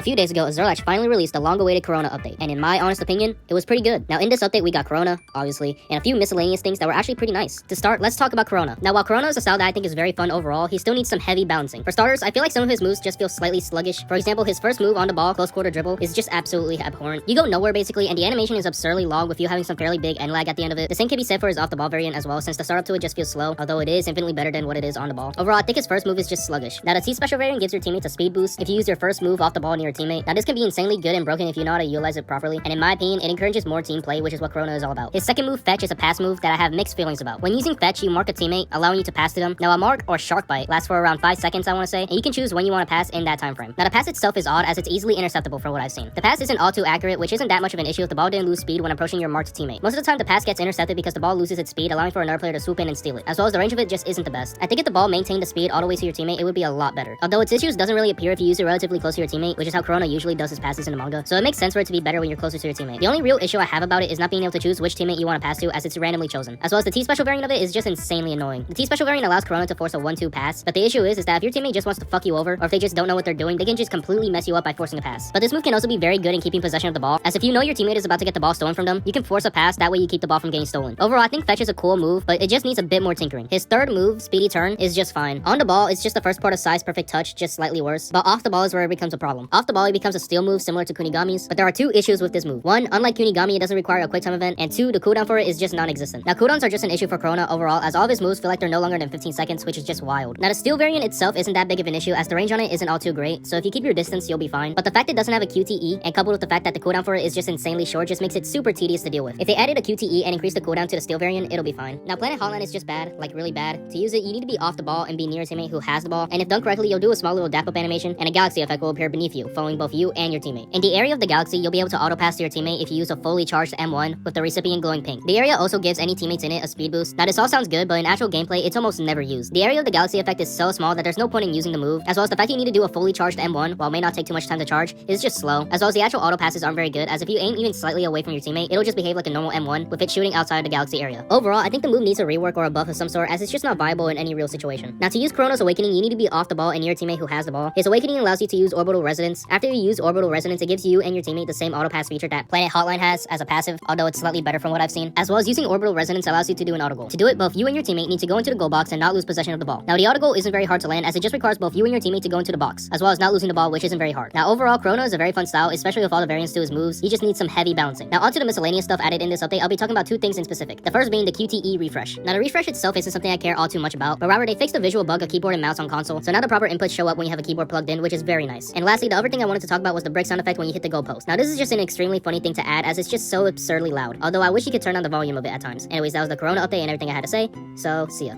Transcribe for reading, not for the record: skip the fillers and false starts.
few days ago, Azure finally released the long-awaited Kurona update, and in my honest opinion, it was pretty good. Now in this update, we got Kurona, obviously, and a few miscellaneous things that were actually pretty nice. To start, let's talk about Kurona. Now while Kurona is a style that I think is very fun overall, he still needs some heavy balancing. For starters, I feel like some of his moves just feel slightly sluggish. For example, his first move on the ball, close quarter dribble, is just absolutely abhorrent. You go nowhere basically, and the animation is absurdly long with you having some fairly big end lag at the end of it. The same can be said for his off-the-ball variant as well, since the startup to it just feels slow, although it is infinitely better than what it is on the ball. Overall, I think his first move is just sluggish. Now the T special variant gives your teammates a speed boost if you use your first move off the ball near your teammate. Now this can be insanely good and broken if you know how to utilize it properly, and in my opinion, it encourages more team play, which is what Kurona is all about. His second move, Fetch, is a pass move that I have mixed feelings about. When using Fetch, you mark a teammate, allowing you to pass to them. Now a mark or shark bite lasts for around 5 seconds, I want to say, and you can choose when you want to pass in that time frame. Now the pass itself is odd as it's easily interceptable for what I've seen. The pass isn't all too accurate, which isn't that much of an issue if the ball didn't lose speed when approaching your marked teammate. Most of the time the pass gets intercepted because the ball loses its speed, allowing for another player to swoop in and steal it, as well as the range of it just isn't the best. I think if the ball maintained the speed all the way to your teammate, it would be a lot better. Although its issues doesn't really appear if you use it relatively close to your teammate, which is how Kurona usually does his passes in the manga, so it makes sense for it to be better when you're closer to your teammate. The only real issue I have about it is not being able to choose which teammate you want to pass to, as it's randomly chosen, as well as the T special variant of it is just insanely annoying. The T special variant allows Kurona to force a 1-2 pass, but the issue is that if your teammate just wants to fuck you over, or if they just don't know what they're doing, they can just completely mess you up by forcing a pass. But this move can also be very good in keeping possession of the ball, as if you know your teammate is about to get the ball stolen from them, you can force a pass, that way you keep the ball from getting stolen. Overall, I think Fetch is a cool move, but it just needs a bit more tinkering. His third move, Speedy Turn, is just fine. On the ball, it's just the first part of Size Perfect Touch, just slightly worse, but off the ball is where it becomes a problem. Off the ball, it becomes a steal move similar to Kunigami's, but there are two issues with this move. One, unlike Kunigami, it doesn't require a quick time event, and two, the cooldown for it is just non-existent. Now cooldowns are just an issue for Kurona overall, as all of his moves feel like they're no longer than 15 seconds, which is just wild. Now the steal variant itself isn't that big of an issue, as the range on it isn't all too great, so if you keep your distance, you'll be fine. But the fact it doesn't have a QTE, and coupled with the fact that the cooldown for it is just insanely short, just makes it super tedious to deal with. If they added a QTE and increased the cooldown to the steal variant, it'll be fine. Now Planet Hotline is just bad, like really bad. To use it, you need to be off the ball and be near a teammate who has the ball, and if done correctly, you'll do a small little dap up animation, and a galaxy effect will appear beneath you, following both you and your teammate. In the area of the galaxy, you'll be able to auto pass to your teammate if you use a fully charged M1 with the recipient glowing pink. The area also gives any teammates in it a speed boost. Now this all sounds good, but in actual gameplay, it's almost never used. The area of the galaxy effect is so small that there's no point in using the move, as well as the fact you need to do a fully charged M1 while it may not take too much time to charge is just slow, as well as the actual auto passes aren't very good, as if you aim even slightly away from your teammate, it'll just behave like a normal M1 with it shooting outside the galaxy area. Overall, I think the move needs a rework or a buff of some sort, as it's just not viable in any real situation. Now to use Kurona's Awakening, you need to be off the ball and near your teammate who has the ball. His Awakening allows you to use Orbital Resonance. After you use Orbital Resonance, it gives you and your teammate the same auto pass feature that Planet Hotline has as a passive, although it's slightly better from what I've seen, as well as using Orbital Resonance allows you to do an auto goal. To do it, both you and your teammate need to go into the goal box and not lose possession of the ball. Now the auto goal isn't very hard to land, as it just requires both you and your teammate to go into the box, as well as not losing the ball, which isn't very hard. Now overall, Kurona is a very fun style, especially with all the variants to his moves. He just needs some heavy balancing. Now onto the miscellaneous stuff added in this update, I'll be talking about two things in specific. The first being the QTE refresh. Now the refresh itself isn't something I care all too much about, but rather they fixed the visual bug of keyboard and mouse on console, so now the proper inputs show up when you have a keyboard plugged in, which is very nice. And lastly, the other thing I wanted to talk about was the brick sound effect when you hit the goalpost. Now this is just an extremely funny thing to add, as it's just so absurdly loud, although I wish you could turn on the volume of it at times. Anyways, that was the Kurona update and everything I had to say, so see ya.